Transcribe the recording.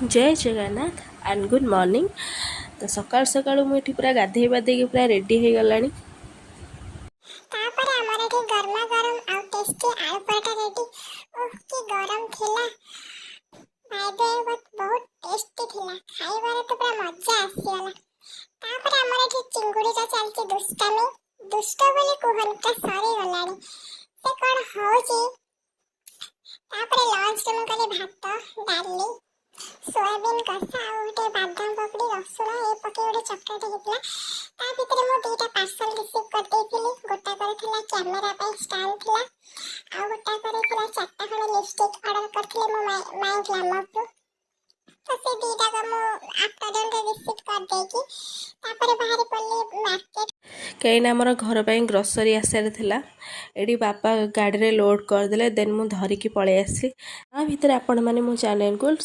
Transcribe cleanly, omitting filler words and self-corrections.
जय Jagannath and good morning. तो सकाल सकाल मुझे पूरा गाधे बाधे पूरा रेडी हो गला। तापर हमर एठी गरमा गरम आ टेस्टी आलू पराठा रेडी। ओह की गरम थिला। बाय द वे बहुत टेस्टी थिला। खाइबारे तो पूरा मजा आसीगला। तापर हमर एठी चिंगुड़ी का चलची दुष्टामी। दुष्ट बोली कुहनटा सरी गलानी। से कोन होची। तापर लंच में कले भात डाली सोयाबीन कसा आ उठे बादाम पकड़ी रसुण ए पके उठे चकटा हेतला। ता भितर मो दुईटा पार्सल रिसीव कर देथिली। गोटा करे थिला कैमरा पे स्टैंड थिला आ गोटा करे थिला चारटा खण लिपस्टिक ऑर्डर करथिले मो माय ग्लैमर टू। तो से दीटा को मो आफ्टरनून रे रिसीव कर देकी तापर बाहर पल्ली मार्केट कहीं आमर घर पर ग्रोसरी आसार था। ये बापा गाड़ी में लोड करदे देन मु धरिकी पलि आसी। आ भितर आपण मैंने मो चैनल को